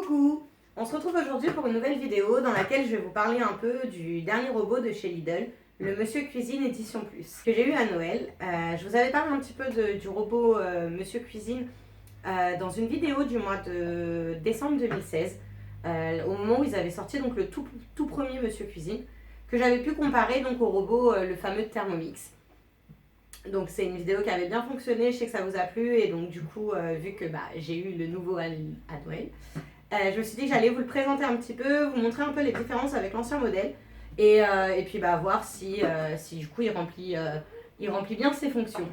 Coucou! On se retrouve aujourd'hui pour une nouvelle vidéo dans laquelle je vais vous parler un peu du dernier robot de chez Lidl, le Monsieur Cuisine Édition Plus, que j'ai eu à Noël. Je vous avais parlé un petit peu du robot Monsieur Cuisine dans une vidéo du mois de décembre 2016, au moment où ils avaient sorti donc, le tout premier Monsieur Cuisine, que j'avais pu comparer donc, au robot, le fameux Thermomix. Donc c'est une vidéo qui avait bien fonctionné, je sais que ça vous a plu et donc du coup vu que j'ai eu le nouveau à Noël, je me suis dit que j'allais vous le présenter un petit peu, vous montrer un peu les différences avec l'ancien modèle et puis voir si du coup il remplit bien ses fonctions.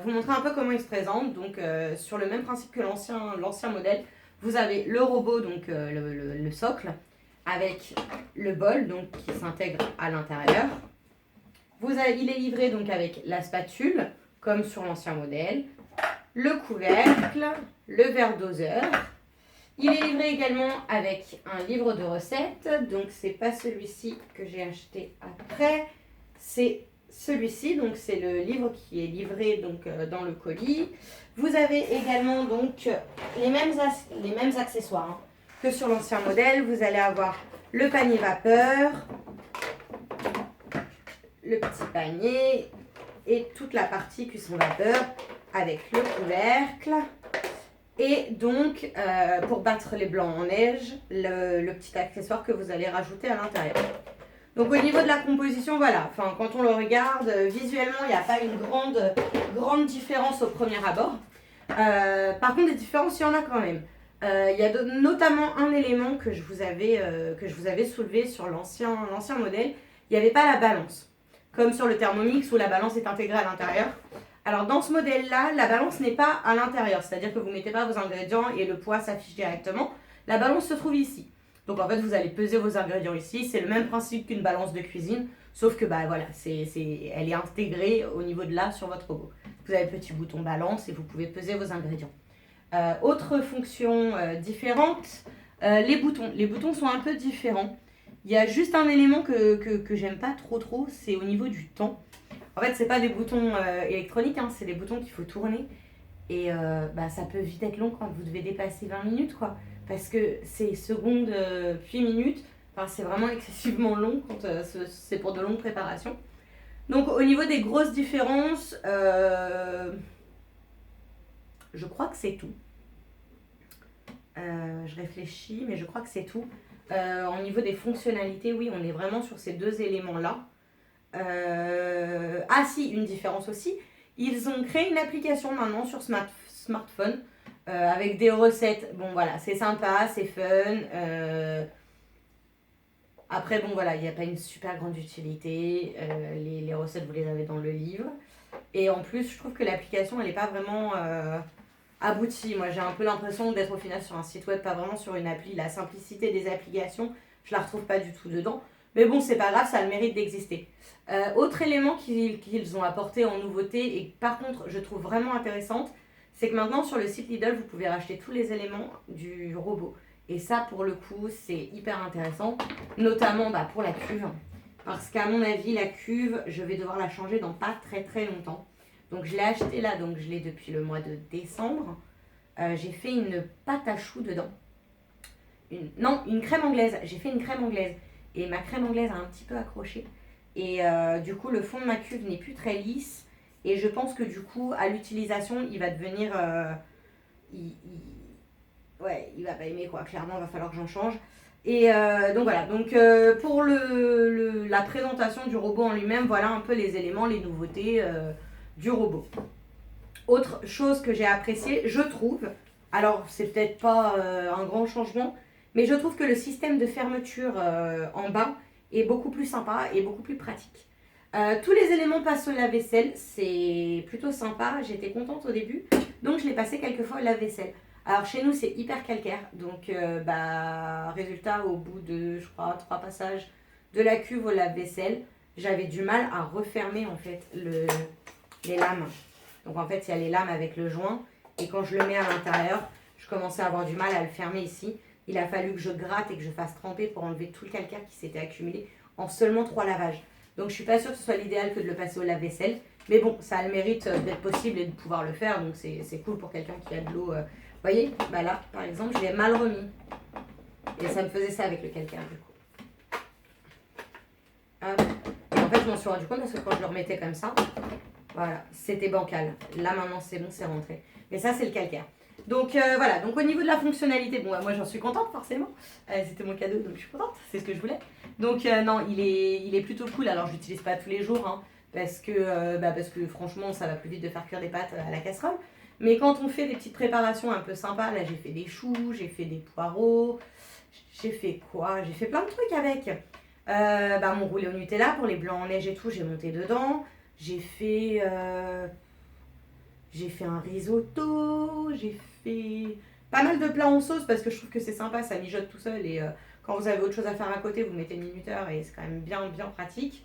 Vous montrer un peu comment il se présente, donc sur le même principe que l'ancien modèle, vous avez le robot, donc le socle, avec le bol donc, qui s'intègre à l'intérieur. Il est livré donc avec la spatule, comme sur l'ancien modèle, le couvercle, le verre doseur. Il est livré également avec un livre de recettes, donc c'est pas celui-ci que j'ai acheté après, c'est celui-ci, donc c'est le livre qui est livré donc, dans le colis. Vous avez également donc les mêmes accessoires que sur l'ancien modèle. Vous allez avoir le panier vapeur, le petit panier et toute la partie cuisson vapeur avec le couvercle et donc pour battre les blancs en neige, le petit accessoire que vous allez rajouter à l'intérieur. Donc au niveau de la composition, voilà, quand on le regarde visuellement, il n'y a pas une grande différence au premier abord. Par contre, des différences, il y en a quand même. Il y a notamment un élément que je vous avais soulevé sur l'ancien modèle, il n'y avait pas la balance. Comme sur le Thermomix où la balance est intégrée à l'intérieur. Alors dans ce modèle-là, la balance n'est pas à l'intérieur, c'est-à-dire que vous ne mettez pas vos ingrédients et le poids s'affiche directement. La balance se trouve ici. Donc en fait, vous allez peser vos ingrédients ici. C'est le même principe qu'une balance de cuisine, sauf que voilà, elle est intégrée au niveau de là sur votre robot. Vous avez le petit bouton balance et vous pouvez peser vos ingrédients. Autre fonction différente, les boutons. Les boutons sont un peu différents. Il y a juste un élément que j'aime pas trop, c'est au niveau du temps. En fait, c'est pas des boutons électroniques, c'est des boutons qu'il faut tourner. Et ça peut vite être long quand vous devez dépasser 20 minutes, quoi. Parce que c'est secondes puis minutes. C'est vraiment excessivement long quand c'est pour de longues préparations. Donc, au niveau des grosses différences, je crois que c'est tout. Je réfléchis, mais je crois que c'est tout. Au niveau des fonctionnalités, oui, on est vraiment sur ces deux éléments-là. Si, une différence aussi. Ils ont créé une application maintenant sur smartphone avec des recettes. Bon, voilà, c'est sympa, c'est fun. Après, bon, voilà, il n'y a pas une super grande utilité. Les recettes, vous les avez dans le livre. Et en plus, je trouve que l'application, elle n'est pas vraiment aboutie. Moi, j'ai un peu l'impression d'être au final sur un site web, pas vraiment sur une appli. La simplicité des applications, je la retrouve pas du tout dedans. Mais bon, c'est pas grave, ça a le mérite d'exister. Autre élément qu'ils ont apporté en nouveauté et par contre, je trouve vraiment intéressante, c'est que maintenant, sur le site Lidl, vous pouvez racheter tous les éléments du robot. Et ça, pour le coup, c'est hyper intéressant, notamment pour la cuve. Parce qu'à mon avis, la cuve, je vais devoir la changer dans pas très longtemps. Donc, je l'ai acheté là, donc je l'ai depuis le mois de décembre. J'ai fait une pâte à choux dedans. Une crème anglaise. J'ai fait une crème anglaise. Et ma crème anglaise a un petit peu accroché. Et du coup, le fond de ma cuve n'est plus très lisse. Et je pense que du coup, à l'utilisation, il va devenir... il va pas aimer, quoi. Clairement, il va falloir que j'en change. Et donc voilà. Donc pour la présentation du robot en lui-même, voilà un peu les éléments, les nouveautés du robot. Autre chose que j'ai appréciée, je trouve, alors c'est peut-être pas un grand changement, mais je trouve que le système de fermeture en bas est beaucoup plus sympa et beaucoup plus pratique. Tous les éléments passent au lave-vaisselle, c'est plutôt sympa, j'étais contente au début, donc je l'ai passé quelques fois au lave-vaisselle. Alors chez nous c'est hyper calcaire, donc résultat au bout de je crois 3 passages de la cuve au lave-vaisselle, j'avais du mal à refermer en fait les lames. Donc en fait il y a les lames avec le joint et quand je le mets à l'intérieur, je commençais à avoir du mal à le fermer ici. Il a fallu que je gratte et que je fasse tremper pour enlever tout le calcaire qui s'était accumulé en seulement 3 lavages. Donc je suis pas sûre que ce soit l'idéal que de le passer au lave-vaisselle. Mais bon, ça a le mérite d'être possible et de pouvoir le faire. Donc c'est cool pour quelqu'un qui a de l'eau. Vous voyez, là par exemple, je l'ai mal remis. Et ça me faisait ça avec le calcaire du coup. Hop. Et en fait je m'en suis rendu compte parce que quand je le remettais comme ça, voilà, c'était bancal. Là maintenant c'est bon, c'est rentré. Mais ça c'est le calcaire. Donc voilà, donc au niveau de la fonctionnalité, bon moi j'en suis contente forcément. C'était mon cadeau donc je suis contente, c'est ce que je voulais. Donc non, il est plutôt cool. Alors je l'utilise pas tous les jours hein, parce que franchement ça va plus vite de faire cuire des pâtes à la casserole. Mais quand on fait des petites préparations un peu sympas, là j'ai fait des choux, j'ai fait des poireaux, j'ai fait quoi? J'ai fait plein de trucs avec. Mon roulé au Nutella pour les blancs en neige et tout, j'ai monté dedans. J'ai fait un risotto, j'ai fait pas mal de plats en sauce parce que je trouve que c'est sympa, ça mijote tout seul et quand vous avez autre chose à faire à côté, vous mettez le minuteur et c'est quand même bien pratique.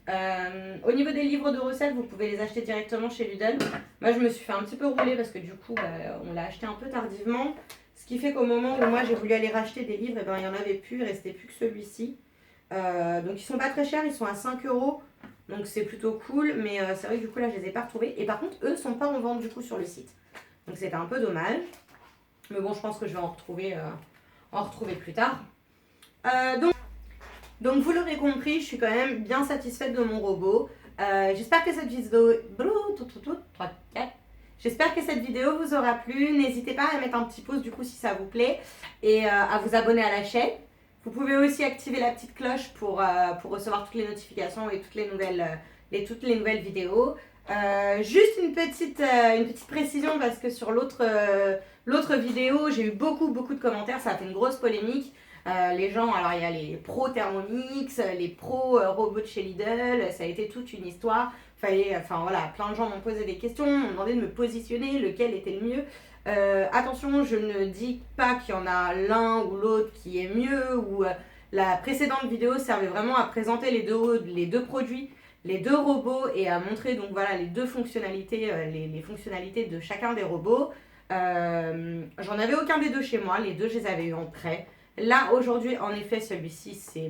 Au niveau des livres de recettes, vous pouvez les acheter directement chez Lidl. Moi, je me suis fait un petit peu rouler parce que du coup, on l'a acheté un peu tardivement. Ce qui fait qu'au moment où moi j'ai voulu aller racheter des livres, il n'y en avait plus, il ne restait plus que celui-ci. Donc ils sont pas très chers, ils sont à 5 €. Donc c'est plutôt cool, mais c'est vrai que du coup là je les ai pas retrouvés. Et par contre, eux sont pas en vente du coup sur le site. Donc c'était un peu dommage. Mais bon, je pense que je vais en retrouver plus tard. Donc vous l'aurez compris, je suis quand même bien satisfaite de mon robot. J'espère que cette vidéo... J'espère que cette vidéo vous aura plu. N'hésitez pas à mettre un petit pouce du coup si ça vous plaît et à vous abonner à la chaîne. Vous pouvez aussi activer la petite cloche pour recevoir toutes les notifications et toutes les nouvelles vidéos. Juste une petite précision parce que sur l'autre vidéo, j'ai eu beaucoup de commentaires, ça a fait une grosse polémique. Les gens, alors il y a les pros Thermomix, les pros robots de chez Lidl, ça a été toute une histoire. Voilà, plein de gens m'ont posé des questions, m'ont demandé de me positionner, lequel était le mieux. Attention, je ne dis pas qu'il y en a l'un ou l'autre qui est mieux, ou la précédente vidéo servait vraiment à présenter les deux produits, les deux robots et à montrer donc voilà les deux fonctionnalités, les fonctionnalités de chacun des robots. J'en avais aucun des deux chez moi, les deux je les avais eu en prêt. Là aujourd'hui en effet celui-ci c'est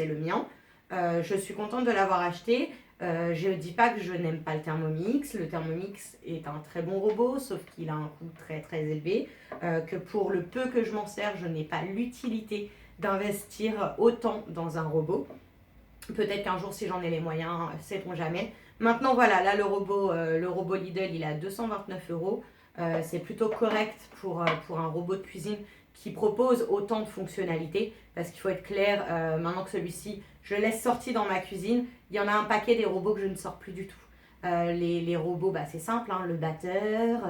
le mien. Je suis contente de l'avoir acheté. Je ne dis pas que je n'aime pas le Thermomix. Le Thermomix est un très bon robot, sauf qu'il a un coût très élevé. Que pour le peu que je m'en sers, je n'ai pas l'utilité d'investir autant dans un robot. Peut-être qu'un jour, si j'en ai les moyens, sait-on jamais. Maintenant, voilà, là, le robot Lidl, il est à 229 €. C'est plutôt correct pour un robot de cuisine qui propose autant de fonctionnalités. Parce qu'il faut être clair, maintenant que celui-ci, je laisse sorti dans ma cuisine, il y en a un paquet des robots que je ne sors plus du tout. Les robots, c'est simple, hein, le batteur,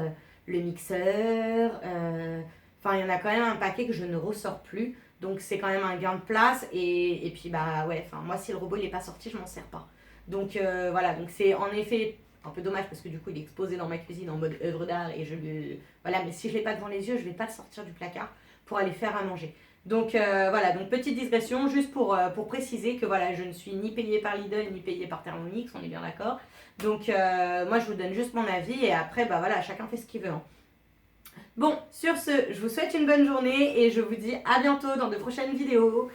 le mixeur, il y en a quand même un paquet que je ne ressors plus. Donc c'est quand même un gain de place et puis moi si le robot il n'est pas sorti, je m'en sers pas. Donc voilà, donc c'est en effet un peu dommage parce que du coup il est exposé dans ma cuisine en mode œuvre d'art et mais si je l'ai pas devant les yeux, je vais pas le sortir du placard pour aller faire à manger. Donc voilà, donc petite digression juste pour préciser que voilà, je ne suis ni payée par Lidl ni payée par Thermomix, on est bien d'accord. Donc moi je vous donne juste mon avis et après voilà, chacun fait ce qu'il veut. Hein. Bon, sur ce, je vous souhaite une bonne journée et je vous dis à bientôt dans de prochaines vidéos.